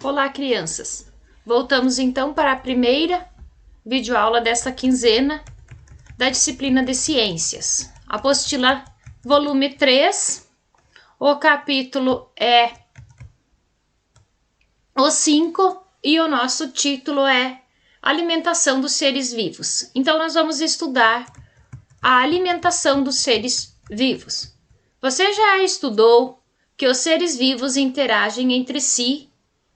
Olá, crianças! Voltamos então para a primeira videoaula desta quinzena da disciplina de Ciências. Apostila volume 3, o capítulo é o 5 e o nosso título é Alimentação dos Seres Vivos. Então, nós vamos estudar a alimentação dos seres vivos. Você já estudou que os seres vivos interagem entre si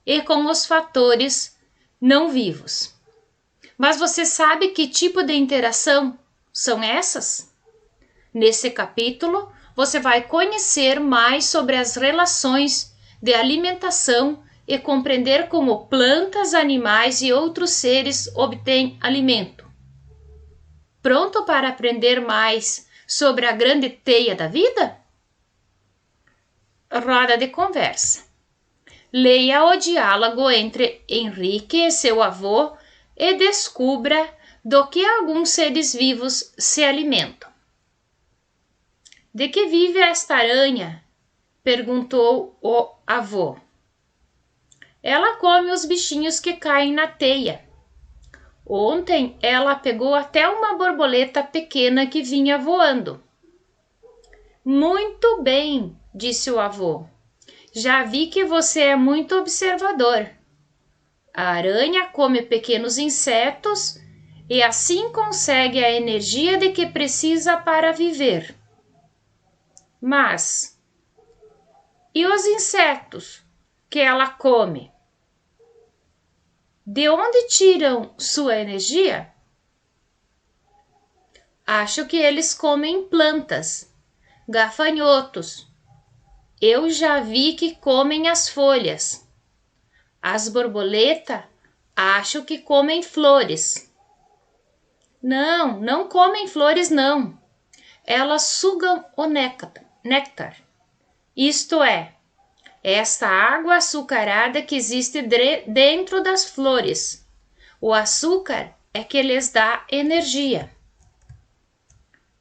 e com os fatores não vivos. Mas você sabe que tipo de interação são essas? Nesse capítulo, você vai conhecer mais sobre as relações de alimentação e compreender como plantas, animais e outros seres obtêm alimento. Pronto para aprender mais sobre a grande teia da vida? Roda de conversa. Leia o diálogo entre Henrique e seu avô e descubra do que alguns seres vivos se alimentam. De que vive esta aranha? Perguntou o avô. Ela come os bichinhos que caem na teia. Ontem ela pegou até uma borboleta pequena que vinha voando. Muito bem, disse o avô. Já vi que você é muito observador. A aranha come pequenos insetos e assim consegue a energia de que precisa para viver. Mas, e os insetos que ela come? De onde tiram sua energia? Acho que eles comem plantas, gafanhotos. Eu já vi que comem as folhas. As borboletas, acho que comem flores. Não comem flores não. Elas sugam o néctar. Isto é, esta água açucarada que existe dentro das flores. O açúcar é que lhes dá energia.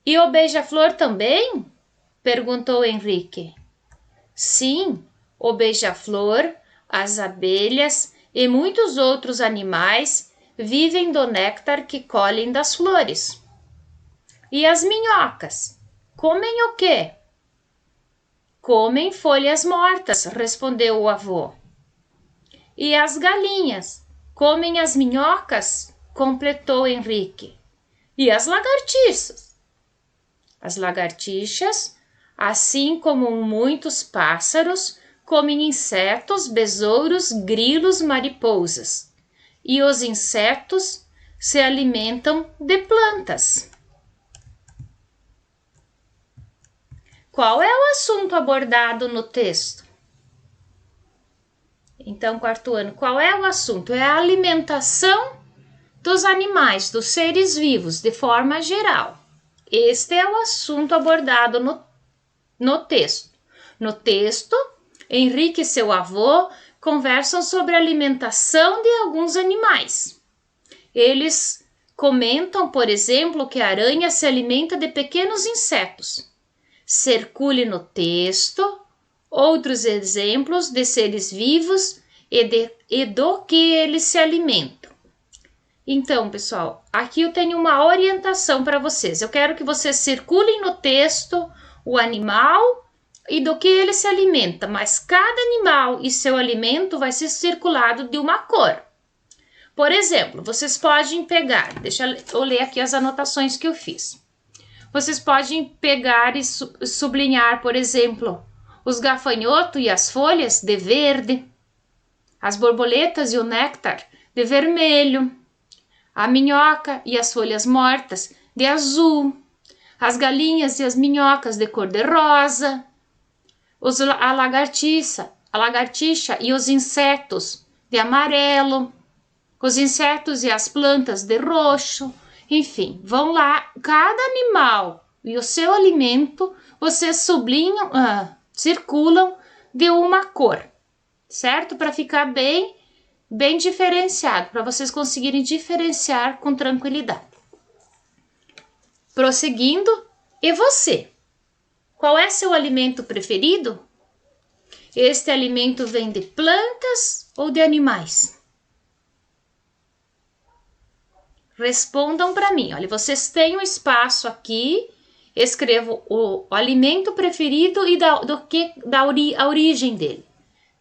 E o beija-flor também? Perguntou Henrique. Sim, o beija-flor, as abelhas e muitos outros animais vivem do néctar que colhem das flores. E as minhocas? Comem o quê? Comem folhas mortas, respondeu o avô. E as galinhas? Comem as minhocas? Completou Henrique. E as lagartixas? As lagartixas, assim como muitos pássaros, comem insetos, besouros, grilos, mariposas. E os insetos se alimentam de plantas. Qual é o assunto abordado no texto? Então, quarto ano, qual é o assunto? É a alimentação dos animais, dos seres vivos, de forma geral. Este é o assunto abordado no texto. No texto, Henrique e seu avô conversam sobre a alimentação de alguns animais. Eles comentam, por exemplo, que a aranha se alimenta de pequenos insetos. Circule no texto outros exemplos de seres vivos e do que eles se alimentam. Então, pessoal, aqui eu tenho uma orientação para vocês. Eu quero que vocês circulem no texto o animal e do que ele se alimenta, mas cada animal e seu alimento vai ser circulado de uma cor. Por exemplo, vocês podem pegar, deixa eu ler aqui as anotações que eu fiz. Vocês podem pegar e sublinhar, por exemplo, os gafanhotos e as folhas de verde, as borboletas e o néctar de vermelho, a minhoca e as folhas mortas de azul, as galinhas e as minhocas de cor de rosa, a lagartixa e os insetos de amarelo, os insetos e as plantas de roxo. Enfim, vão lá, cada animal e o seu alimento, vocês sublinham, circulam de uma cor, certo? Para ficar bem diferenciado, para vocês conseguirem diferenciar com tranquilidade. Prosseguindo, e você? Qual é seu alimento preferido? Este alimento vem de plantas ou de animais? Respondam para mim. Olha, vocês têm um espaço aqui. Escrevo o alimento preferido e a origem dele.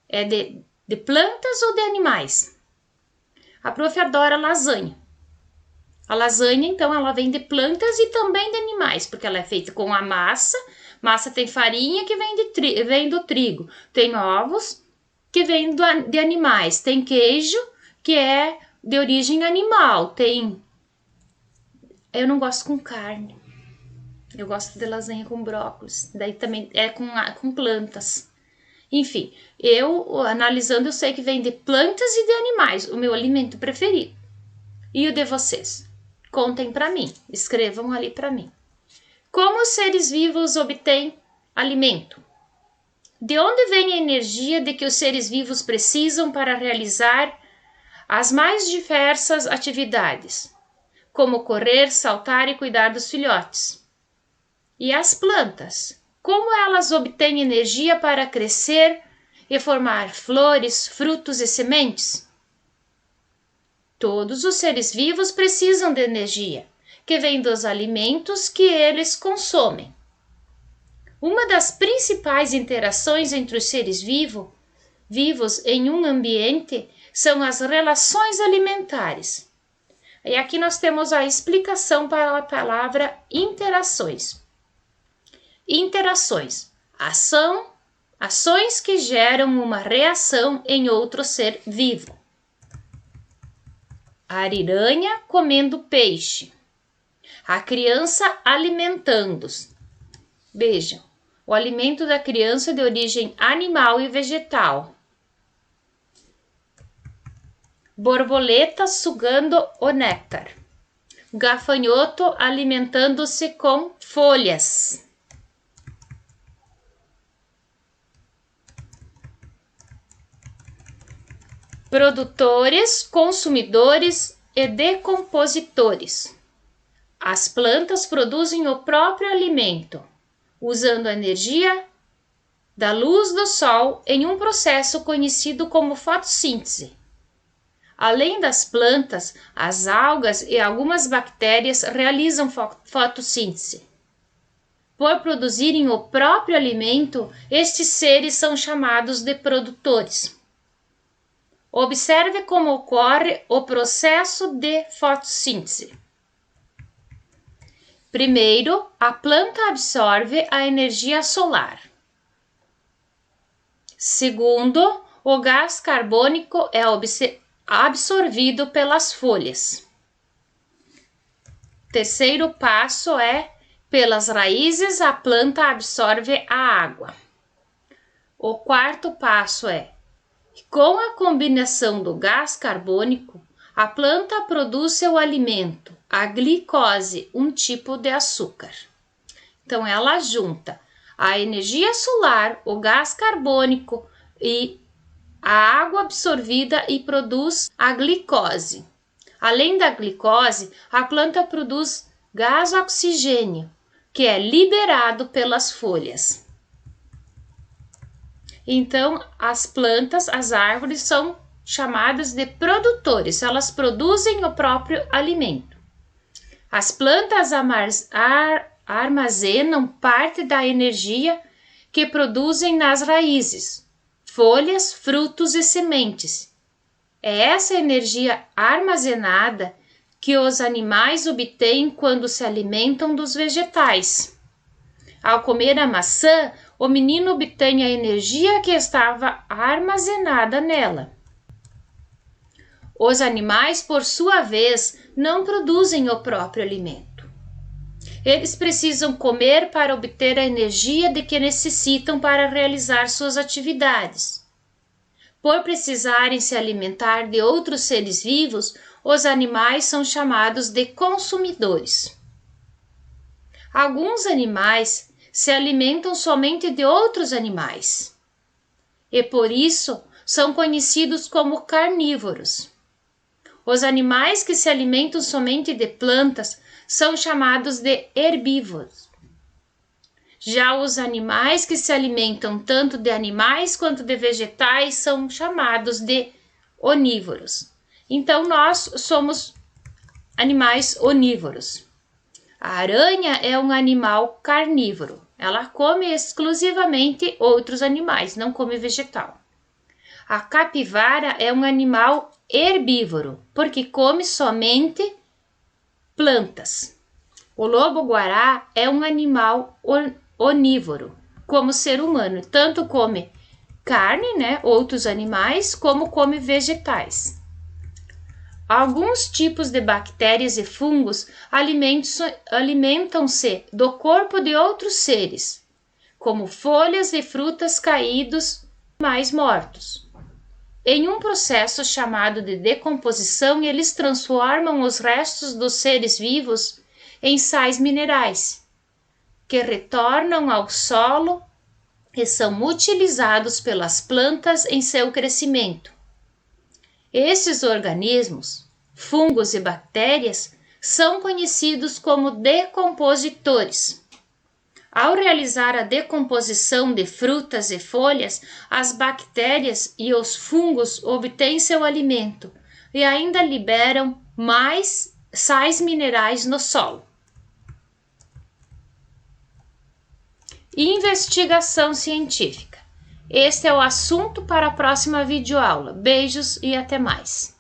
É de plantas ou de animais? A prof adora lasanha. A lasanha, então, ela vem de plantas e também de animais, porque ela é feita com a massa. Massa tem farinha que vem do trigo. Tem ovos que vem de animais. Tem queijo que é de origem animal. Eu não gosto com carne. Eu gosto de lasanha com brócolis. Daí também é com plantas. Enfim, eu analisando, eu sei que vem de plantas e de animais. O meu alimento preferido. E o de vocês? Contem para mim. Escrevam ali para mim. Como os seres vivos obtêm alimento? De onde vem a energia de que os seres vivos precisam para realizar as mais diversas atividades, como correr, saltar e cuidar dos filhotes? E as plantas? Como elas obtêm energia para crescer e formar flores, frutos e sementes? Todos os seres vivos precisam de energia, que vem dos alimentos que eles consomem. Uma das principais interações entre os seres vivos em um ambiente são as relações alimentares. E aqui nós temos a explicação para a palavra interações. Interações, ações que geram uma reação em outro ser vivo. A ariranha comendo peixe. A criança alimentando-se. Vejam, o alimento da criança é de origem animal e vegetal. Borboleta sugando o néctar. Gafanhoto alimentando-se com folhas. Produtores, consumidores e decompositores. As plantas produzem o próprio alimento, usando a energia da luz do sol em um processo conhecido como fotossíntese. Além das plantas, as algas e algumas bactérias realizam fotossíntese. Por produzirem o próprio alimento, estes seres são chamados de produtores. Observe como ocorre o processo de fotossíntese. Primeiro, a planta absorve a energia solar. Segundo, o gás carbônico é absorvido pelas folhas. Terceiro passo é, pelas raízes, a planta absorve a água. O quarto passo é, com a combinação do gás carbônico, a planta produz seu alimento, a glicose, um tipo de açúcar. Então, ela junta a energia solar, o gás carbônico e a água absorvida e produz a glicose. Além da glicose, a planta produz gás oxigênio, que é liberado pelas folhas. Então, as plantas, as árvores são chamadas de produtores, elas produzem o próprio alimento. As plantas armazenam parte da energia que produzem nas raízes, folhas, frutos e sementes. É essa energia armazenada que os animais obtêm quando se alimentam dos vegetais. Ao comer a maçã, o menino obtém a energia que estava armazenada nela. Os animais, por sua vez, não produzem o próprio alimento. Eles precisam comer para obter a energia de que necessitam para realizar suas atividades. Por precisarem se alimentar de outros seres vivos, os animais são chamados de consumidores. Alguns animais se alimentam somente de outros animais e, por isso, são conhecidos como carnívoros. Os animais que se alimentam somente de plantas são chamados de herbívoros. Já os animais que se alimentam tanto de animais quanto de vegetais são chamados de onívoros. Então, nós somos animais onívoros. A aranha é um animal carnívoro. Ela come exclusivamente outros animais, não come vegetal. A capivara é um animal herbívoro, porque come somente plantas. O lobo-guará é um animal onívoro, como ser humano, tanto come carne, né, outros animais, como come vegetais. Alguns tipos de bactérias e fungos alimentam-se do corpo de outros seres, como folhas e frutas caídos, mais mortos. Em um processo chamado de decomposição, eles transformam os restos dos seres vivos em sais minerais, que retornam ao solo e são utilizados pelas plantas em seu crescimento. Esses organismos, fungos e bactérias, são conhecidos como decompositores. Ao realizar a decomposição de frutas e folhas, as bactérias e os fungos obtêm seu alimento e ainda liberam mais sais minerais no solo. Investigação científica. Este é o assunto para a próxima videoaula. Beijos e até mais!